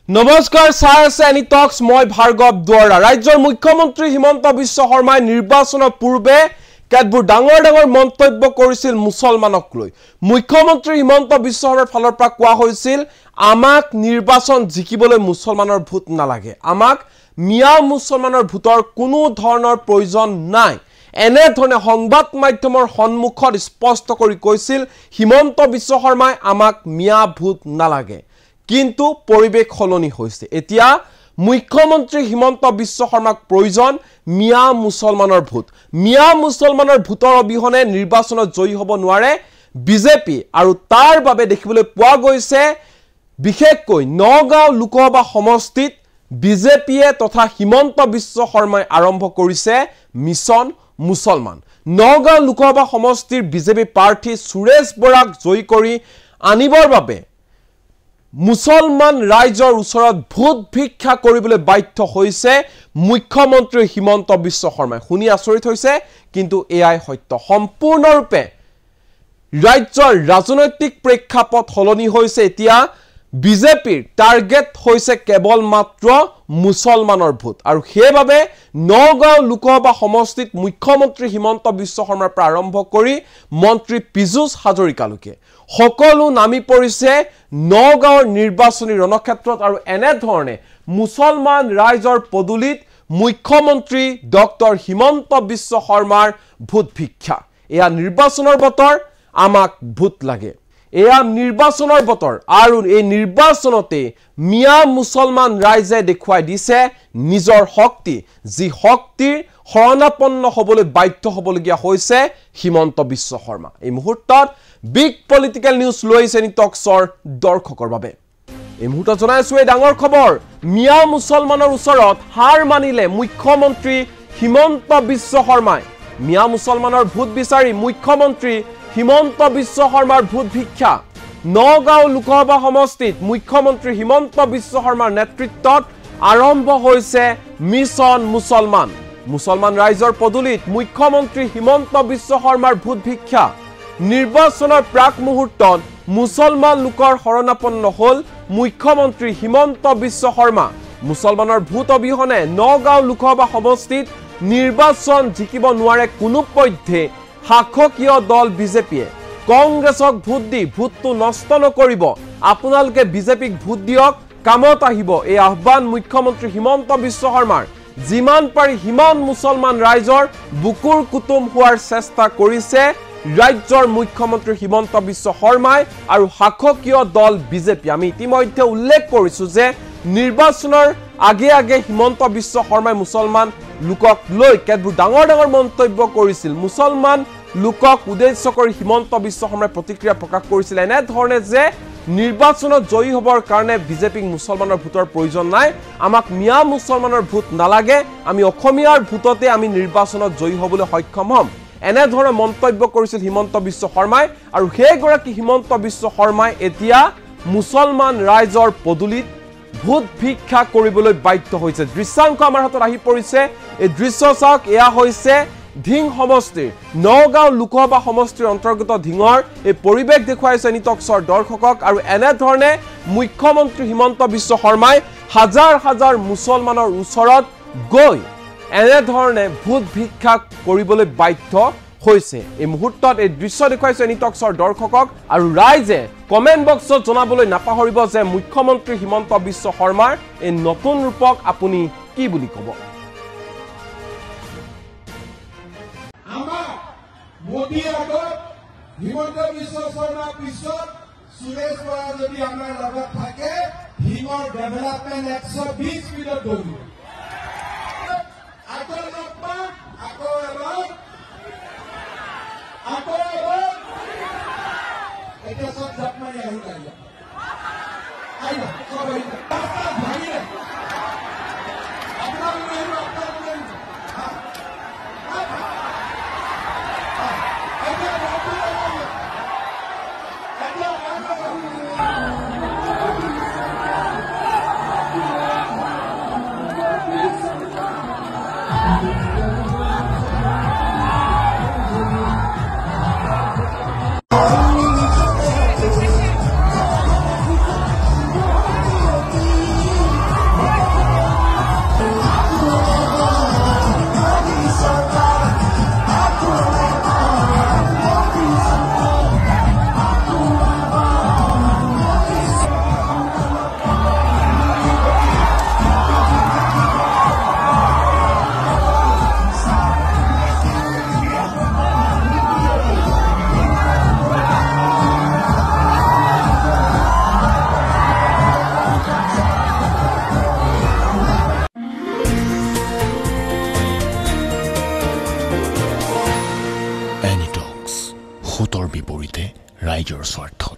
নমস্কাৰ চাই আছে এনি টক্স মই ভাৰ্গৱ দুৱাৰা ৰাজ্যৰ মুখ্যমন্ত্ৰী হিমন্ত বিশ্ব শৰ্মাই নিৰ্বাচনৰ পূৰ্বে কেতবোৰ ডাঙৰ মন্তব্য কৰিছিল মুছলমানক লৈ মুখ্যমন্ত্ৰী হিমন্ত বিশ্ব শৰ্মাৰ ফালৰ পৰা কোৱা হৈছিল আমাক নিৰ্বাচন জিকিবলৈ মুছলমানৰ ভোট নালাগে আমাক মিয়া মুছলমানৰ ভোটৰ কোনো ধৰণৰ প্ৰয়োজন নাই এনে ধৰণে সংবাদ মাধ্যমৰ সন্মুখত স্পষ্ট কৰি কৈছিল হিমন্ত বিশ্ব শৰ্মাই আমাক মিয়া ভোট নালাগে কিন্তু পৰিবেশ খলনি হৈছে এতিয়া মুখ্যমন্ত্ৰী হিমন্ত বিশ্ব শৰ্মাক প্ৰয়োজন মিয়া মুছলমানৰ ভোটৰ অবিহনে নিৰ্বাচনত জয়ী হ'ব নোৱাৰে বিজেপি আৰু তাৰ বাবে দেখিবলৈ পোৱা গৈছে বিশেষকৈ নগাঁও লোকসভা সমষ্টিত বিজেপিয়ে তথা হিমন্ত বিশ্ব শৰ্মাই আৰম্ভ কৰিছে মিছন মুছলমান নগাঁও লোকসভা সমষ্টিৰ বিজেপি প্ৰাৰ্থী সুৰেশ বৰাক জয়ী কৰি আনিবৰ বাবে মুছলমান ৰাইজৰ ওচৰত ভোট ভিক্ষা কৰিবলৈ বাধ্য হৈছে মুখ্যমন্ত্ৰী হিমন্ত বিশ্ব শৰ্মাই শুনি আচৰিত হৈছে কিন্তু এয়াই সত্য সম্পূৰ্ণৰূপে ৰাজ্যৰ ৰাজনৈতিক প্ৰেক্ষাপট হলনি হৈছে এতিয়া বিজেপিৰ টাৰ্গেট হৈছে কেৱল মাত্ৰ মুছলমানৰ ভোট আৰু সেইবাবে নগাঁও লোকসভা সমষ্টিত মুখ্যমন্ত্ৰী হিমন্ত বিশ্ব শৰ্মাৰ পৰা আৰম্ভ কৰি মন্ত্ৰী পীযুষ হাজৰিকালৈকে সকলো নামি পৰিছে নগাঁৱৰ নিৰ্বাচনী ৰণক্ষেত্ৰত আৰু এনে ধৰণে মুছলমান ৰাইজৰ পদুলিত মুখ্যমন্ত্ৰী ডক্টৰ হিমন্ত বিশ্ব শৰ্মাৰ ভোট ভিক্ষা এয়া নিৰ্বাচনৰ বতৰ আমাক ভোট লাগে এয়া নিৰ্বাচনৰ বতৰ আৰু এই নিৰ্বাচনতে মিয়া মুছলমান ৰাইজে দেখুৱাই দিছে নিজৰ শক্তি যি শক্তিৰ শৰণাপন্ন হ'বলৈ বাধ্য হ'বলগীয়া হৈছে হিমন্ত বিশ্ব শৰ্মা এই মুহূৰ্তত বিগ পলিটিক্যাল নিউজ লৈ এনি টক্সৰ দৰ্শকৰ বাবে এই মুহূৰ্তত জনাইছো এই ডাঙৰ খবৰ মিয়া মুছলমানৰ ওচৰত হাৰ মানিলে মুখ্যমন্ত্ৰী হিমন্ত বিশ্ব শৰ্মাই মিয়া মুছলমানৰ ভোট বিচাৰি মুখ্যমন্ত্ৰী হিমন্ত বিশ্ব শৰ্মাৰ ভোট ভিক্ষা নগাঁও লোকসভা সমষ্টিত মুখ্যমন্ত্ৰী হিমন্ত বিশ্ব শৰ্মাৰ নেতৃত্বত আৰম্ভ হৈছে মিছন মুছলমান ৰাইজৰ পদুলিত মুখ্যমন্ত্ৰী হিমন্ত বিশ্ব শৰ্মাৰ ভোট ভিক্ষা নিৰ্বাচনৰ প্ৰাক মুহূৰ্তত মুছলমান লোকৰ শৰণাপন্ন হ'ল মুখ্যমন্ত্ৰী হিমন্ত বিশ্ব শৰ্মা মুছলমানৰ ভোট অবিহনে নগাঁও লোকসভা সমষ্টিত নিৰ্বাচন জিকিব নোৱাৰে কোনো পধ্যে শাসকীয় দল বিজেপিয়ে কংগ্ৰেছক ভোট দি ভোটটো নষ্ট নকৰিব আপোনালোকে বিজেপিক ভোট দিয়ক কামত আহিব এই আহ্বান মুখ্যমন্ত্ৰী হিমন্ত বিশ্ব শৰ্মাৰ যিমান পাৰি হিমান মুছলমান ৰাইজৰ বুকুৰ কুতুম হোৱাৰ চেষ্টা কৰিছে ৰাজ্যৰ মুখ্যমন্ত্ৰী হিমন্ত বিশ্ব শৰ্মাই আৰু শাসকীয় দল বিজেপি আমি ইতিমধ্যে উল্লেখ কৰিছো যে নিৰ্বাচনৰ আগে হিমন্ত বিশ্ব শৰ্মাই মুছলমান লোকক লৈ কেতবোৰ ডাঙৰ মন্তব্য কৰিছিল মুছলমান লোকক উদ্দেশ্য কৰি হিমন্ত বিশ্ব শৰ্মাই প্ৰতিক্ৰিয়া প্ৰকাশ কৰিছিল এনে ধৰণে যে নিৰ্বাচনত জয়ী হ'বৰ কাৰণে বিজেপিক মুছলমানৰ ভোটৰ প্ৰয়োজন নাই আমাক মিয়া মুছলমানৰ ভোট নালাগে আমি অসমীয়াৰ ভোটতে আমি নিৰ্বাচনত জয়ী হ'বলৈ সক্ষম হ'ম এনে ধৰণৰ মন্তব্য কৰিছিল হিমন্ত বিশ্ব শৰ্মাই আৰু সেইগৰাকী হিমন্ত বিশ্ব শৰ্মাই এতিয়া মুছলমান ৰাইজৰ পদুলিত ভোট ভিক্ষা কৰিবলৈ বাধ্য হৈছে দৃশ্যাংশ আমাৰ হাতত আহি পৰিছে এই দৃশ্য চাওক এয়া হৈছে ধিং সমষ্টিৰ নগাঁও লোকসভা সমষ্টিৰ অন্তৰ্গত ধিঙৰ এই পৰিৱেশ দেখুৱাইছে নিটক্সৰ দৰ্শকক আৰু এনে ধৰণে মুখ্যমন্ত্ৰী হিমন্ত বিশ্ব শৰ্মাই হাজাৰ মুছলমানৰ ওচৰত গৈ এনে ধৰণে ভোট ভিক্ষা কৰিবলৈ বাধ্য হৈছে এই মুহূৰ্তত এই দৃশ্য দেখুৱাইছে নিটক্সৰ দৰ্শকক আৰু ৰাইজে কমেন্ট বক্সত জনাবলৈ নাপাহৰিব যে মুখ্যমন্ত্ৰী হিমন্ত বিশ্ব শৰ্মাৰ এই নতুন ৰূপক আপুনি কি বুলি ক'ব মোদী আগত হিমন্ত বিশ্ব শৰ্মাৰ পিছত সুৰেশ বৰা যদি আমাৰ লগত থাকে হিমৰ ডেভেলপমেণ্ট 120 স্পীডত দৌৰিব এতিয়া চব জাপ মাৰি আহিব চব ভাঙিলে ভোটৰ বিপৰীতে ৰাইজৰ স্বাৰ্থ